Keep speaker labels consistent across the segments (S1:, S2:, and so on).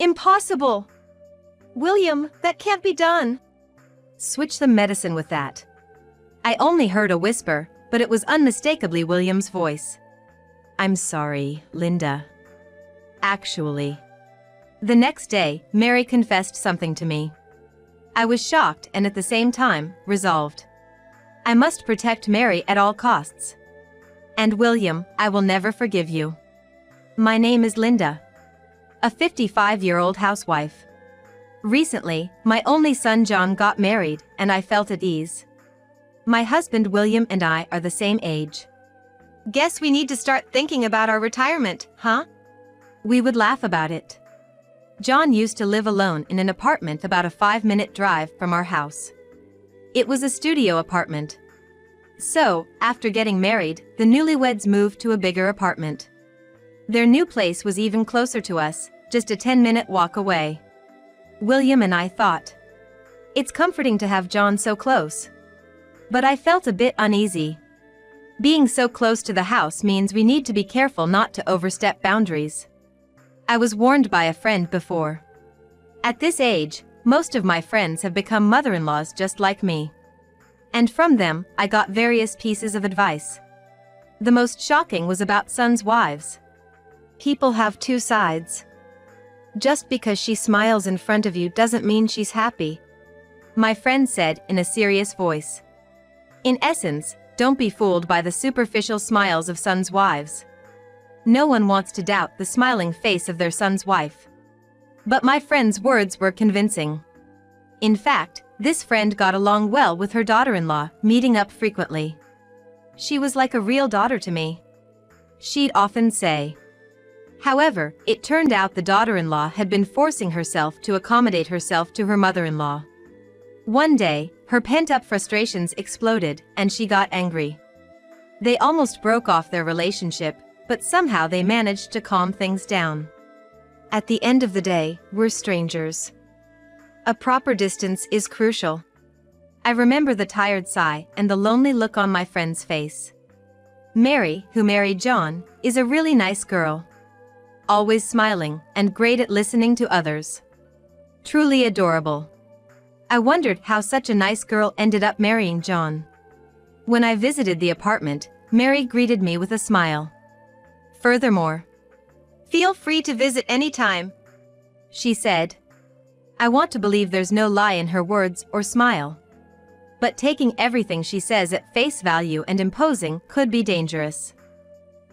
S1: Impossible! William, that can't be done. Switch the medicine with that. I only heard a whisper, but it was unmistakably William's voice. I'm sorry, Linda. Actually. The next day, Mary confessed something to me. I was shocked and at the same time, resolved. I must protect Mary at all costs. And William, I will never forgive you. My name is Linda. A 55-year-old housewife. Recently, my only son John got married, and I felt at ease. My husband William and I are the same age. Guess we need to start thinking about our retirement, huh? We would laugh about it. John used to live alone in an apartment about a 5-minute drive from our house. It was a studio apartment. So, after getting married, the newlyweds moved to a bigger apartment. Their new place was even closer to us, just a 10-minute walk away. William and I thought, it's comforting to have John so close. But I felt a bit uneasy. Being so close to the house means we need to be careful not to overstep boundaries. I was warned by a friend before. At this age, most of my friends have become mother-in-laws just like me. And from them, I got various pieces of advice. The most shocking was about sons' wives. People have two sides. Just because she smiles in front of you doesn't mean she's happy. My friend said in a serious voice. In essence, don't be fooled by the superficial smiles of sons' wives. No one wants to doubt the smiling face of their son's wife. But my friend's words were convincing. In fact, this friend got along well with her daughter-in-law, meeting up frequently. She was like a real daughter to me. She'd often say. However, it turned out the daughter-in-law had been forcing herself to accommodate herself to her mother-in-law. One day, her pent-up frustrations exploded, and she got angry. They almost broke off their relationship, but somehow they managed to calm things down. At the end of the day, we're strangers. A proper distance is crucial. I remember the tired sigh and the lonely look on my friend's face. Mary, who married John, is a really nice girl. Always smiling and great at listening to others. Truly adorable. I wondered how such a nice girl ended up marrying John. When I visited the apartment, Mary greeted me with a smile. Furthermore, feel free to visit anytime, she said. I want to believe there's no lie in her words or smile. But taking everything she says at face value and imposing could be dangerous.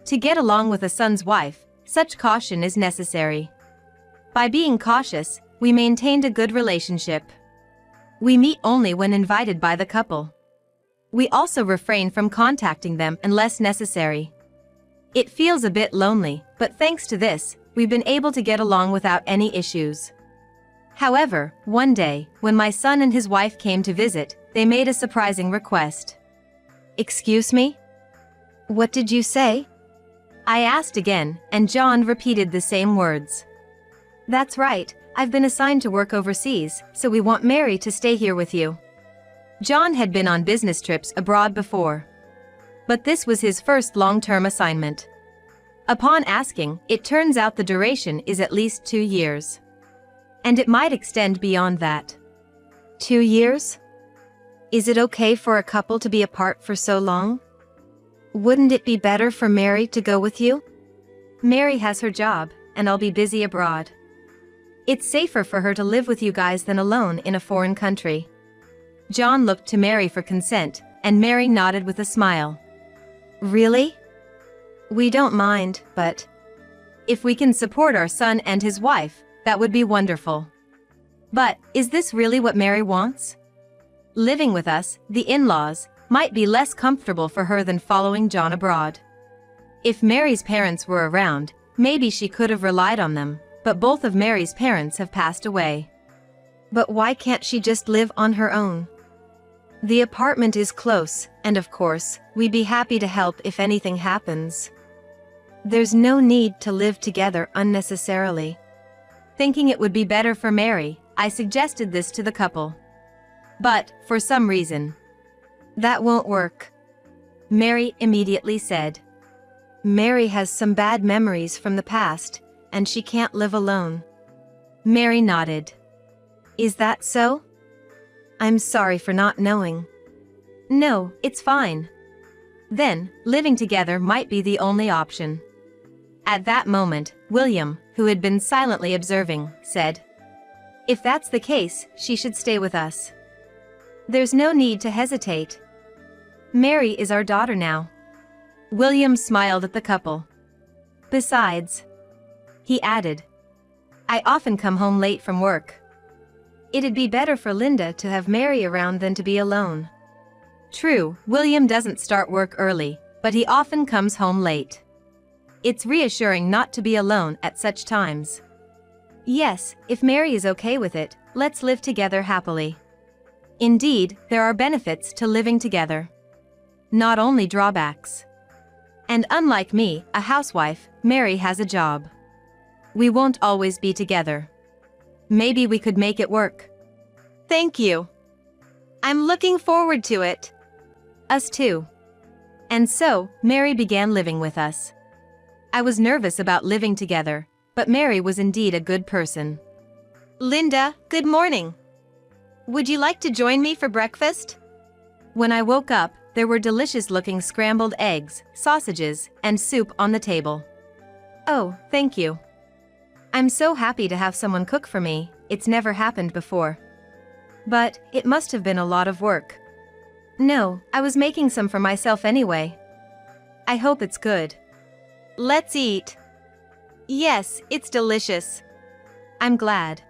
S1: To get along with a son's wife, such caution is necessary. By being cautious, we maintained a good relationship. We meet only when invited by the couple. We also refrain from contacting them unless necessary. It feels a bit lonely, but thanks to this, we've been able to get along without any issues. However, one day, when my son and his wife came to visit, they made a surprising request. Excuse me? What did you say? I asked again, and John repeated the same words. That's right, I've been assigned to work overseas, so we want Mary to stay here with you. John had been on business trips abroad before. But this was his first long-term assignment. Upon asking, it turns out the duration is at least 2 years. And it might extend beyond that. 2 years? Is it okay for a couple to be apart for so long? Wouldn't it be better for Mary to go with you? Mary has her job, and I'll be busy abroad. It's safer for her to live with you guys than alone in a foreign country. John looked to Mary for consent, and Mary nodded with a smile. Really? We don't mind, but if we can support our son and his wife, that would be wonderful. But, is this really what Mary wants? Living with us, the in-laws, might be less comfortable for her than following John abroad. If Mary's parents were around, maybe she could have relied on them, but both of Mary's parents have passed away. But why can't she just live on her own? The apartment is close, and of course, we'd be happy to help if anything happens. There's no need to live together unnecessarily. Thinking it would be better for Mary, I suggested this to the couple. But, for some reason, that won't work, Mary immediately said. Mary has some bad memories from the past, and she can't live alone. Mary nodded. Is that so? I'm sorry for not knowing. No, it's fine. Then, living together might be the only option. At that moment, William, who had been silently observing, said, If that's the case, she should stay with us. There's no need to hesitate. Mary is our daughter now. William smiled at the couple. Besides, he added, I often come home late from work. It'd be better for Linda to have Mary around than to be alone. True, William doesn't start work early, but he often comes home late. It's reassuring not to be alone at such times. Yes, if Mary is okay with it, let's live together happily. Indeed, there are benefits to living together. Not only drawbacks. And unlike me, a housewife, Mary has a job. We won't always be together. Maybe we could make it work. Thank you. I'm looking forward to it. Us too. And so, Mary began living with us. I was nervous about living together, but Mary was indeed a good person. Linda, good morning. Would you like to join me for breakfast? When I woke up, there were delicious-looking scrambled eggs, sausages, and soup on the table. Oh, thank you. I'm so happy to have someone cook for me, it's never happened before. But, it must have been a lot of work. No, I was making some for myself anyway. I hope it's good. Let's eat. Yes, it's delicious. I'm glad.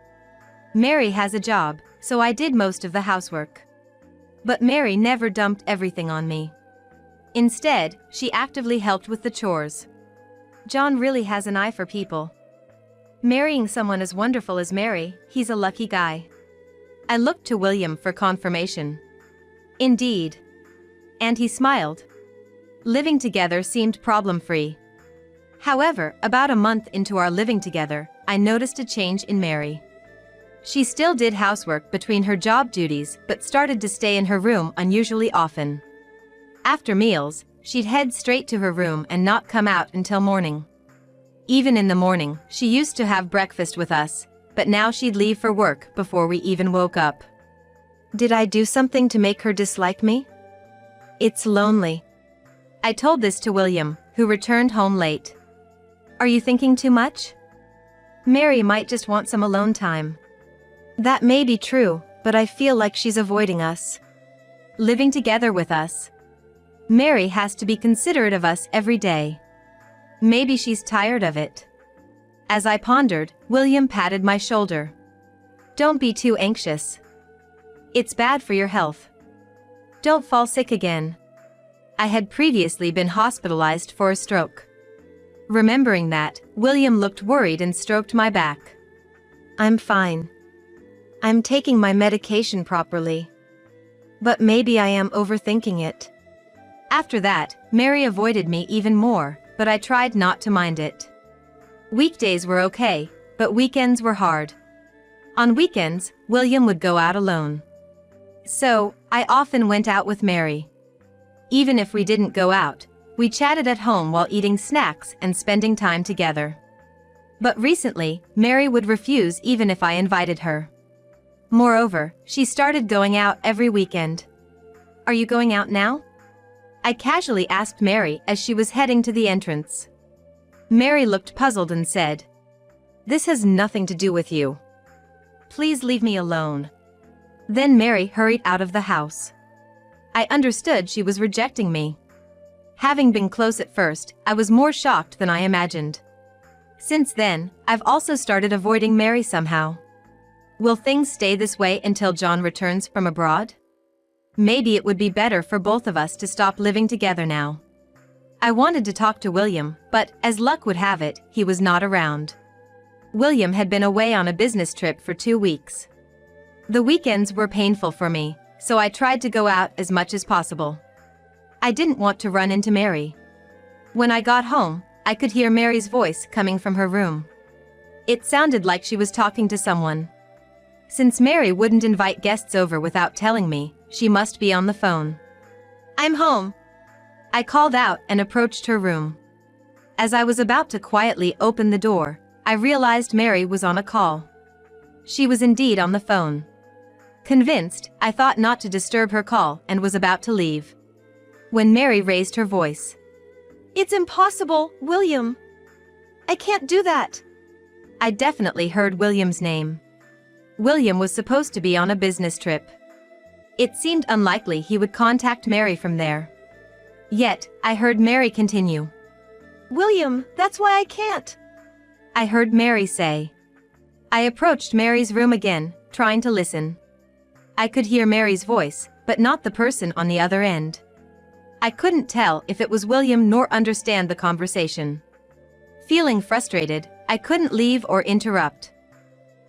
S1: Mary has a job, so I did most of the housework. But Mary never dumped everything on me. Instead, she actively helped with the chores. John really has an eye for people. Marrying someone as wonderful as Mary, he's a lucky guy. I looked to William for confirmation. Indeed. And he smiled. Living together seemed problem-free. However, about a month into our living together, I noticed a change in Mary. She still did housework between her job duties but started to stay in her room unusually often. After meals, she'd head straight to her room and not come out until morning. Even in the morning, she used to have breakfast with us, but now she'd leave for work before we even woke up. Did I do something to make her dislike me? It's lonely. I told this to William, who returned home late. Are you thinking too much? Mary might just want some alone time. That may be true, but I feel like she's avoiding us. Living together with us. Mary has to be considerate of us every day. Maybe she's tired of it. As I pondered, William patted my shoulder. Don't be too anxious. It's bad for your health. Don't fall sick again. I had previously been hospitalized for a stroke. Remembering that, William looked worried and stroked my back. I'm fine. I'm taking my medication properly. But maybe I am overthinking it. After that, Mary avoided me even more, but I tried not to mind it. Weekdays were okay, but weekends were hard. On weekends, William would go out alone. So, I often went out with Mary. Even if we didn't go out, we chatted at home while eating snacks and spending time together. But recently, Mary would refuse even if I invited her. Moreover, she started going out every weekend. Are you going out now? I casually asked Mary as she was heading to the entrance. Mary looked puzzled and said, This has nothing to do with you. Please leave me alone. Then Mary hurried out of the house. I understood she was rejecting me. Having been close at first, I was more shocked than I imagined. Since then, I've also started avoiding Mary somehow. Will things stay this way until John returns from abroad? Maybe it would be better for both of us to stop living together now. I wanted to talk to William, but, as luck would have it, he was not around. William had been away on a business trip for 2 weeks. The weekends were painful for me, so I tried to go out as much as possible. I didn't want to run into Mary. When I got home, I could hear Mary's voice coming from her room. It sounded like she was talking to someone. Since Mary wouldn't invite guests over without telling me, she must be on the phone. I'm home. I called out and approached her room. As I was about to quietly open the door, I realized Mary was on a call. She was indeed on the phone. Convinced, I thought not to disturb her call and was about to leave, when Mary raised her voice. "It's impossible, William. I can't do that." I definitely heard William's name. William was supposed to be on a business trip. It seemed unlikely he would contact Mary from there. Yet, I heard Mary continue. "William, that's why I can't," I heard Mary say. I approached Mary's room again, trying to listen. I could hear Mary's voice, but not the person on the other end. I couldn't tell if it was William nor understand the conversation. Feeling frustrated, I couldn't leave or interrupt.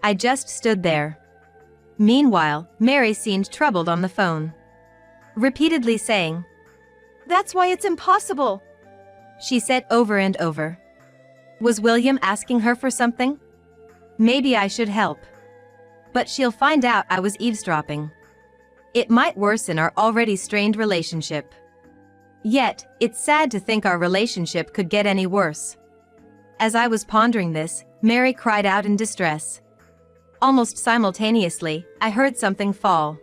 S1: I just stood there. Meanwhile, Mary seemed troubled on the phone, repeatedly saying, "That's why it's impossible," she said over and over. Was William asking her for something? Maybe I should help. But she'll find out I was eavesdropping. It might worsen our already strained relationship. Yet, it's sad to think our relationship could get any worse. As I was pondering this, Mary cried out in distress. Almost simultaneously, I heard something fall.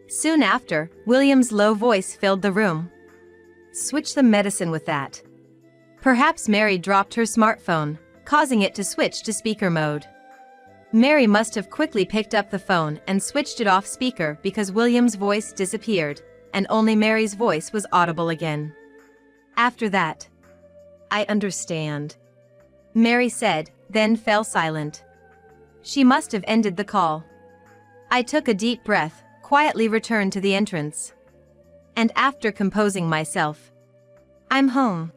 S1: Soon after, William's low voice filled the room. "Switch the medicine with that." Perhaps Mary dropped her smartphone, causing it to switch to speaker mode. Mary must have quickly picked up the phone and switched it off speaker because William's voice disappeared, and only Mary's voice was audible again. After that, "I understand," Mary said, then fell silent. She must have ended the call. I took a deep breath, quietly returned to the entrance. And after composing myself, "I'm home,"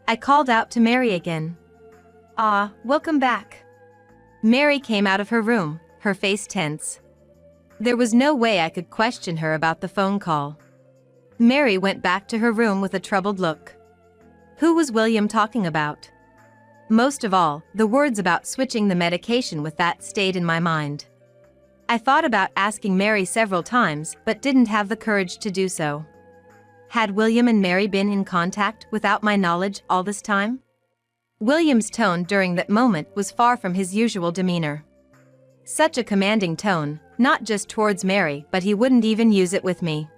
S1: I called out to Mary again. "Ah, welcome back." Mary came out of her room, her face tense. There was no way I could question her about the phone call. Mary went back to her room with a troubled look. Who was William talking about? Most of all, the words about switching the medication with that stayed in my mind. I thought about asking Mary several times, but didn't have the courage to do so. Had William and Mary been in contact without my knowledge all this time? William's tone during that moment was far from his usual demeanor. Such a commanding tone, not just towards Mary, but he wouldn't even use it with me.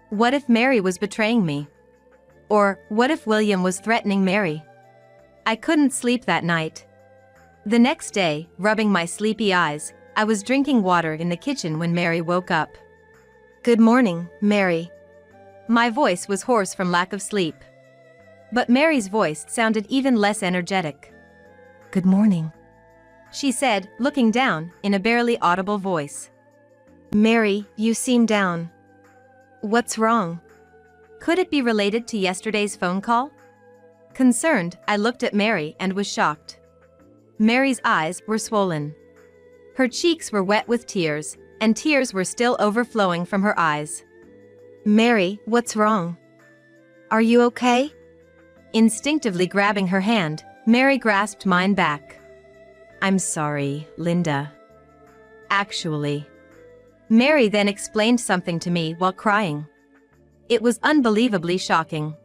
S1: What if Mary was betraying me? Or, what if William was threatening Mary? I couldn't sleep that night. The next day, rubbing my sleepy eyes, I was drinking water in the kitchen when Mary woke up. "Good morning, Mary." My voice was hoarse from lack of sleep. But Mary's voice sounded even less energetic. "Good morning," she said, looking down, in a barely audible voice. "Mary, you seem down. What's wrong?" Could it be related to yesterday's phone call? Concerned, I looked at Mary and was shocked. Mary's eyes were swollen. Her cheeks were wet with tears, and tears were still overflowing from her eyes. "Mary, what's wrong? Are you okay?" Instinctively grabbing her hand, Mary grasped mine back. "I'm sorry, Linda. Actually." Mary then explained something to me while crying. It was unbelievably shocking.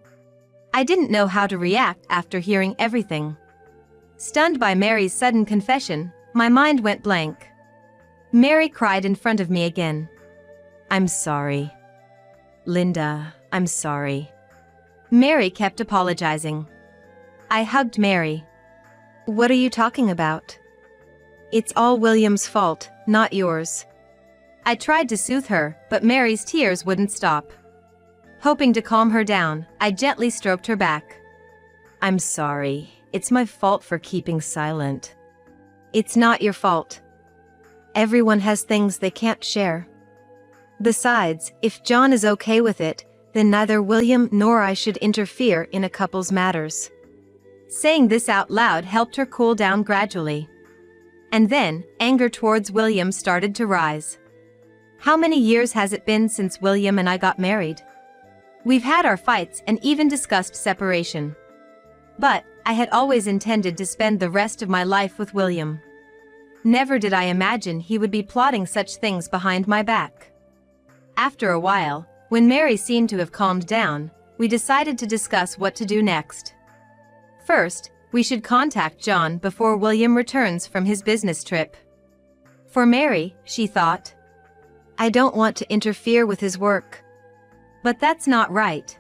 S1: I didn't know how to react after hearing everything. Stunned by Mary's sudden confession, my mind went blank. Mary cried in front of me again. "I'm sorry. Linda, I'm sorry." Mary kept apologizing. I hugged Mary. "What are you talking about? It's all William's fault, not yours." I tried to soothe her, but Mary's tears wouldn't stop. Hoping to calm her down, I gently stroked her back. "I'm sorry. It's my fault for keeping silent." "It's not your fault. Everyone has things they can't share. Besides, if John is okay with it, then neither William nor I should interfere in a couple's matters." Saying this out loud helped her cool down gradually. And then, anger towards William started to rise. How many years has it been since William and I got married? We've had our fights and even discussed separation. But, I had always intended to spend the rest of my life with William. Never did I imagine he would be plotting such things behind my back. After a while, when Mary seemed to have calmed down, we decided to discuss what to do next. First, we should contact John before William returns from his business trip. For Mary, she thought. I don't want to interfere with his work. But that's not right.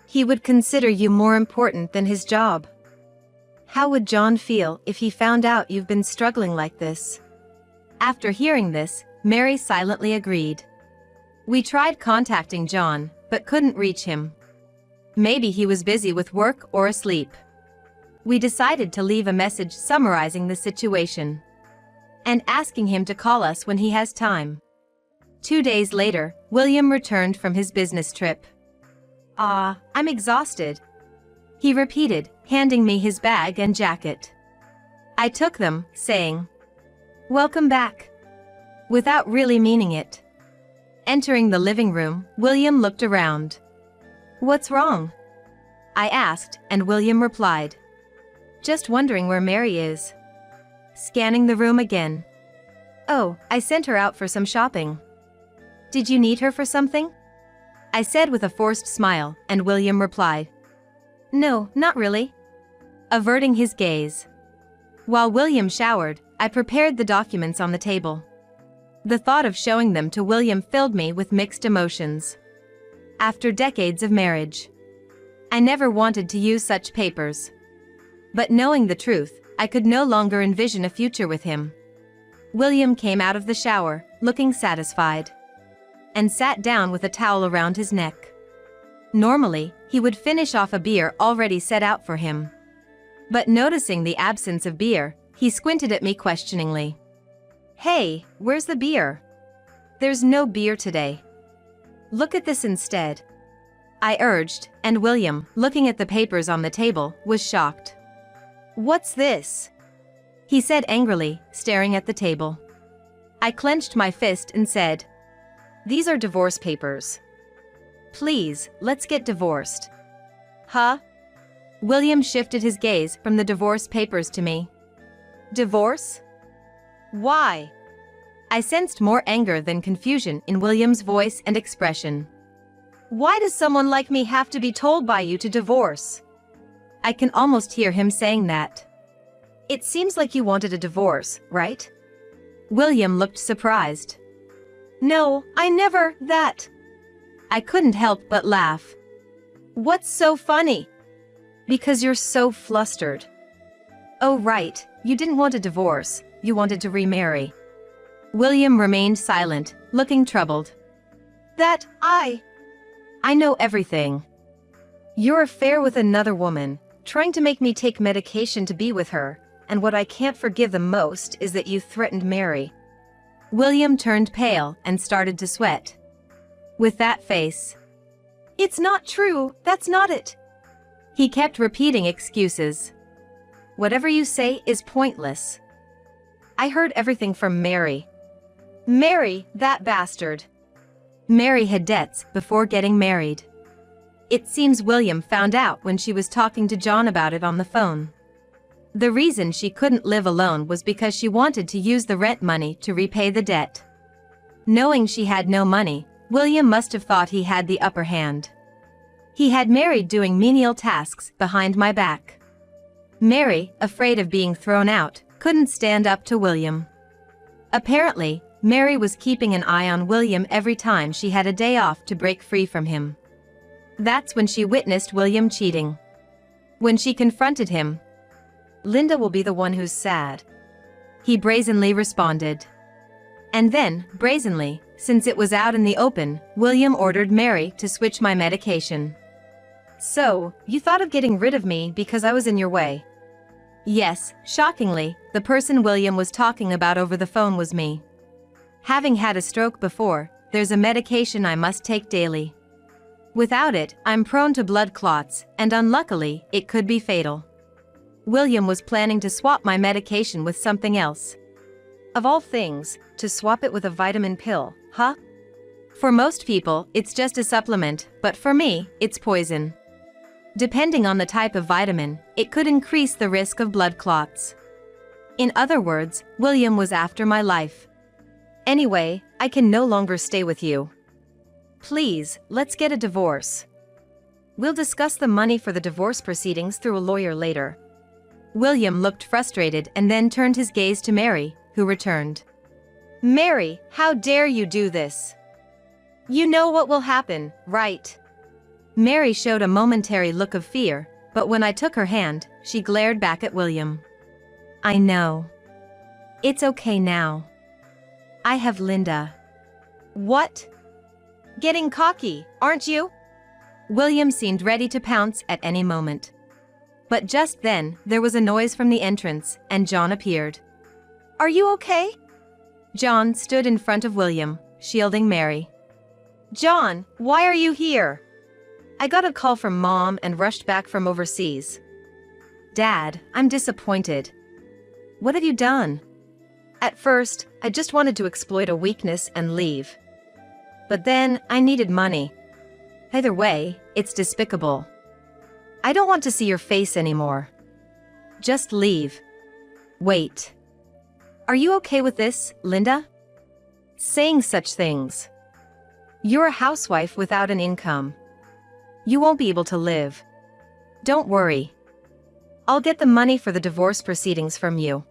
S1: He would consider you more important than his job. How would John feel if he found out you've been struggling like this? After hearing this, Mary silently agreed. We tried contacting John, but couldn't reach him. Maybe he was busy with work or asleep. We decided to leave a message summarizing the situation and asking him to call us when he has time. 2 days later, William returned from his business trip. I'm exhausted," he repeated, handing me his bag and jacket. I took them, saying, "Welcome back," without really meaning it. Entering the living room, William looked around. "What's wrong?" I asked, and William replied, "Just wondering where Mary is." Scanning the room again. "Oh, I sent her out for some shopping." "Did you need her for something?" I said with a forced smile, and William replied, "No, not really," averting his gaze. While William showered, I prepared the documents on the table. The thought of showing them to William filled me with mixed emotions. After decades of marriage, I never wanted to use such papers. But knowing the truth, I could no longer envision a future with him. William came out of the shower, looking satisfied, and sat down with a towel around his neck. Normally, he would finish off a beer already set out for him. But noticing the absence of beer, he squinted at me questioningly. "Hey, where's the beer?" "There's no beer today. Look at this instead," I urged, and William, looking at the papers on the table, was shocked. "What's this?" he said angrily, staring at the table. I clenched my fist and said, "These are divorce papers. Please, let's get divorced." "Huh?" William shifted his gaze from the divorce papers to me. "Divorce? Why?" I sensed more anger than confusion in William's voice and expression. "Why does someone like me have to be told by you to divorce?" I can almost hear him saying that. "It seems like you wanted a divorce, right?" William looked surprised. "No, I never, that." I couldn't help but laugh. "What's so funny?" "Because you're so flustered." "Oh right, you didn't want a divorce, you wanted to remarry." William remained silent, looking troubled. "That, I know everything. Your affair with another woman, trying to make me take medication to be with her, and what I can't forgive the most is that you threatened Mary." William turned pale and started to sweat. With that face. "It's not true, that's not it." He kept repeating excuses. "Whatever you say is pointless. I heard everything from Mary." "Mary, that bastard." Mary had debts before getting married. It seems William found out when she was talking to John about it on the phone. The reason she couldn't live alone was because she wanted to use the rent money to repay the debt. Knowing she had no money, William must have thought he had the upper hand. He had Mary doing menial tasks behind my back. Mary, afraid of being thrown out, couldn't stand up to William. Apparently, Mary was keeping an eye on William every time she had a day off to break free from him. That's when she witnessed William cheating. When she confronted him, "Linda will be the one who's sad," he brazenly responded. And then, brazenly, since it was out in the open, William ordered Mary to switch my medication. "So, you thought of getting rid of me because I was in your way?" Yes, shockingly, the person William was talking about over the phone was me. Having had a stroke before, there's a medication I must take daily. Without it, I'm prone to blood clots, and unluckily, it could be fatal. William was planning to swap my medication with something else. Of all things, to swap it with a vitamin pill, huh? For most people, it's just a supplement, but for me, it's poison. Depending on the type of vitamin, it could increase the risk of blood clots. In other words, William was after my life. "Anyway, I can no longer stay with you. Please, let's get a divorce. We'll discuss the money for the divorce proceedings through a lawyer later." William looked frustrated and then turned his gaze to Mary, who returned, Mary, how dare you do this? You know what will happen, right? Mary showed a momentary look of fear, but when I took her hand, she glared back at William. I know. It's okay now. I have Linda. What? Getting cocky, aren't you? William seemed ready to pounce at any moment. But just then, there was a noise from the entrance, and John appeared. Are you okay? John stood in front of William, shielding Mary. John, why are you here? I got a call from Mom and rushed back from overseas. Dad, I'm disappointed. What have you done? At first, I just wanted to exploit a weakness and leave. But then, I needed money. Either way, it's despicable. I don't want to see your face anymore. Just leave. Wait. Are you okay with this, Linda? Saying such things. You're a housewife without an income. You won't be able to live. Don't worry. I'll get the money for the divorce proceedings from you.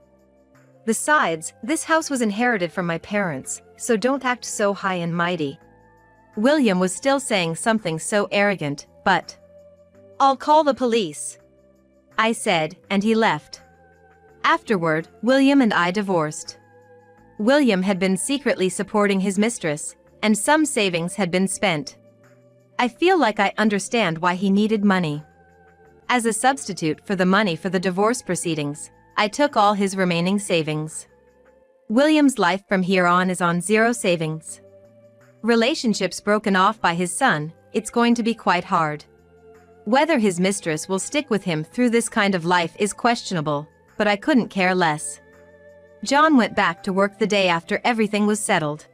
S1: Besides, this house was inherited from my parents, so don't act so high and mighty. William was still saying something so arrogant, but... I'll call the police, I said, and he left. Afterward, William and I divorced. William had been secretly supporting his mistress, and some savings had been spent. I feel like I understand why he needed money. As a substitute for the money for the divorce proceedings, I took all his remaining savings. William's life from here on is on zero savings. Relationships broken off by his son, it's going to be quite hard. Whether his mistress will stick with him through this kind of life is questionable, but I couldn't care less. John went back to work the day after everything was settled.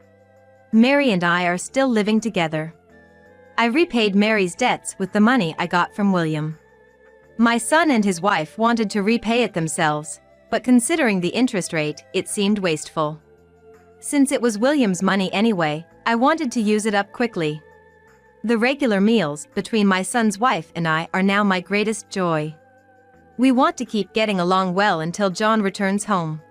S1: Mary and I are still living together. I repaid Mary's debts with the money I got from William. My son and his wife wanted to repay it themselves, but considering the interest rate, it seemed wasteful. Since it was William's money anyway, I wanted to use it up quickly. The regular meals between my son's wife and I are now my greatest joy. We want to keep getting along well until John returns home.